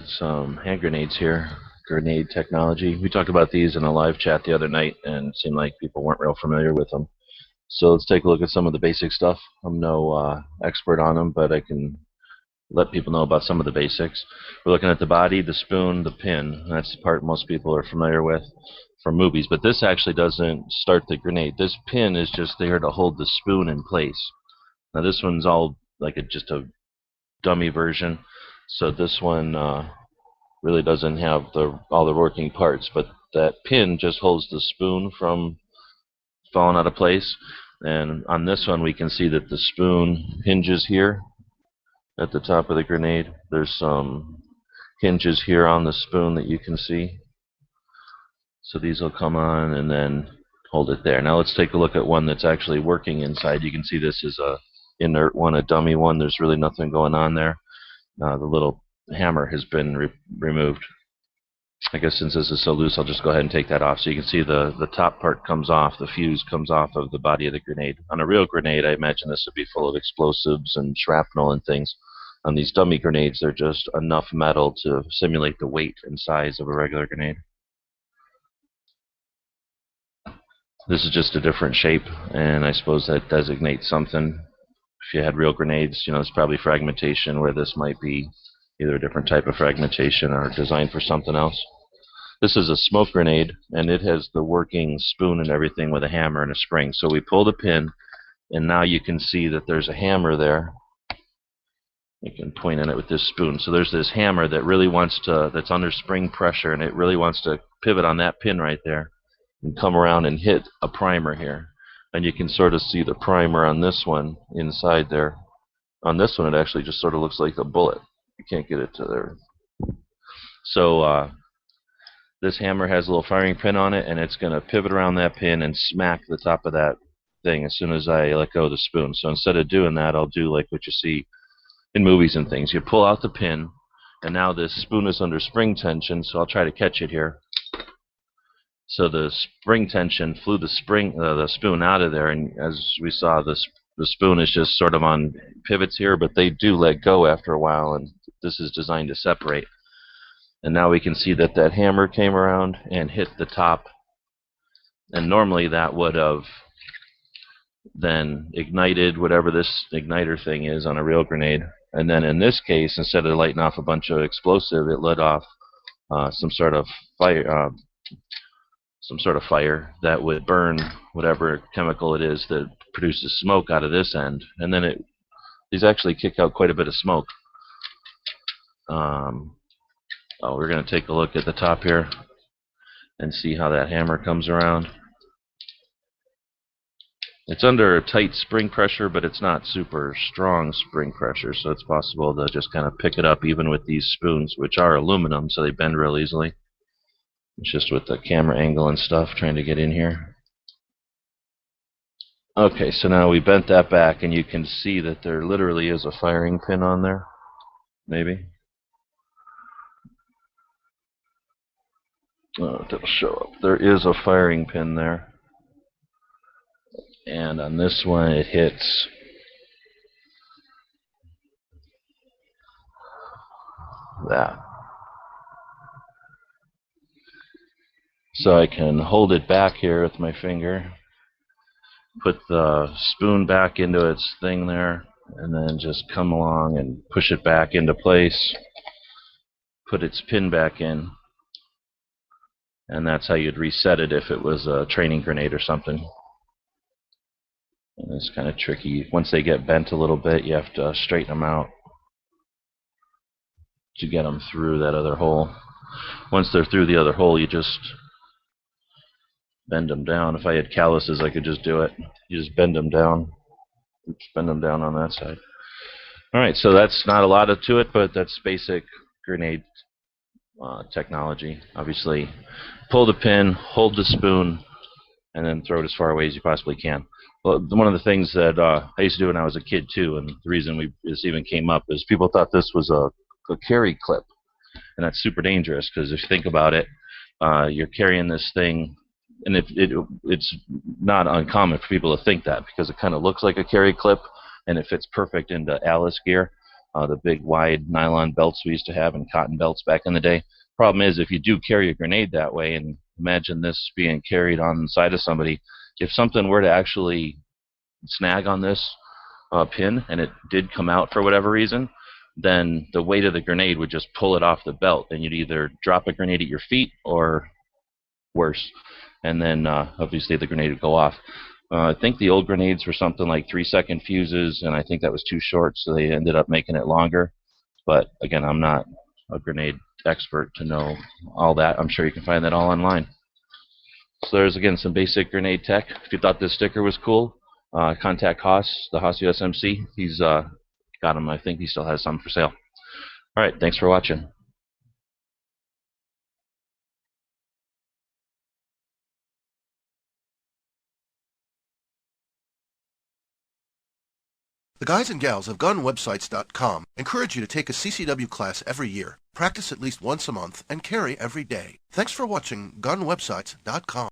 Some hand grenades here, grenade technology. We talked about these in a live chat the other night, and it seemed like people weren't real familiar with them. So let's take a look at some of the basic stuff. I'm no expert on them, but I can let people know about some of the basics. We're looking at the body, the spoon, the pin. That's the part most people are familiar with from movies, but this actually doesn't start the grenade. This pin is just there to hold the spoon in place. Now this one's all like just a dummy version, so this one really doesn't have all the working parts, but that pin just holds the spoon from falling out of place. And on this one we can see that the spoon hinges here at the top of the grenade. There's some hinges here on the spoon that you can see. So these will come on and then hold it there. Now let's take a look at one that's actually working inside. You can see this is a inert one, a dummy one. There's really nothing going on there. The little hammer has been removed. I guess since this is so loose, I'll just go ahead and take that off. So you can see the top part comes off, the fuse comes off of the body of the grenade. On a real grenade, I imagine this would be full of explosives and shrapnel and things. On these dummy grenades, they're just enough metal to simulate the weight and size of a regular grenade. This is just a different shape, and I suppose that designates something. If you had real grenades, you know, it's probably fragmentation, where this might be either a different type of fragmentation or designed for something else. This is a smoke grenade, and it has the working spoon and everything with a hammer and a spring. So we pull the pin, and now you can see that there's a hammer there. You can point at it with this spoon. So there's this hammer that really wants to, that's under spring pressure, and it really wants to pivot on that pin right there and come around and hit a primer here. And you can sort of see the primer on this one inside there. On this one, it actually just sort of looks like a bullet. You can't get it to there. So this hammer has a little firing pin on it, and it's going to pivot around that pin and smack the top of that thing as soon as I let go of the spoon. So instead of doing that, I'll do like what you see in movies and things. You pull out the pin, and now this spoon is under spring tension, so I'll try to catch it here. So the spring tension flew the spoon out of there, and as we saw, the spoon is just sort of on pivots here, but they do let go after a while, and this is designed to separate. And now we can see that that hammer came around and hit the top, and normally that would have then ignited whatever this igniter thing is on a real grenade. And then in this case, instead of lighting off a bunch of explosive, it lit off some sort of fire that would burn whatever chemical it is that produces smoke out of this end. And then these actually kick out quite a bit of smoke. We're going to take a look at the top here and see how that hammer comes around. It's under a tight spring pressure, but it's not super strong spring pressure, so it's possible to just kind of pick it up even with these spoons, which are aluminum, so they bend real easily. It's just with the camera angle and stuff trying to get in here. Okay, so now we bent that back, and you can see that there literally is a firing pin on there. Maybe. It'll show up. There is a firing pin there. And on this one, it hits that. So I can hold it back here with my finger, put the spoon back into its thing there, and then just come along and push it back into place, put its pin back in, and that's how you'd reset it if it was a training grenade or something. And it's kind of tricky. Once they get bent a little bit, you have to straighten them out to get them through that other hole. Once they're through the other hole, you just bend them down. If I had calluses, I could just do it. You just bend them down. Just bend them down on that side. Alright, so that's not a lot to it, but that's basic grenade technology. Obviously, pull the pin, hold the spoon, and then throw it as far away as you possibly can. Well, one of the things that I used to do when I was a kid too, and the reason this even came up is people thought this was a carry clip, and that's super dangerous because if you think about it, you're carrying this thing, and it's not uncommon for people to think that because it kind of looks like a carry clip, and it fits perfect into Alice gear. the big wide nylon belts we used to have and cotton belts back in the day. Problem is, if you do carry a grenade that way, and imagine this being carried on the side of somebody, if something were to actually snag on this pin and it did come out for whatever reason, then the weight of the grenade would just pull it off the belt, and you'd either drop a grenade at your feet or worse, and then obviously the grenade would go off. I think the old grenades were something like 3-second fuses, and I think that was too short, so they ended up making it longer. But again, I'm not a grenade expert to know all that. I'm sure you can find that all online. So there's, again, some basic grenade tech. If you thought this sticker was cool, contact Hoss, TheHossUSMC. He's got them. I think he still has some for sale. All right, thanks for watching. The guys and gals of GunWebsites.com encourage you to take a CCW class every year, practice at least once a month, and carry every day. Thanks for watching GunWebsites.com.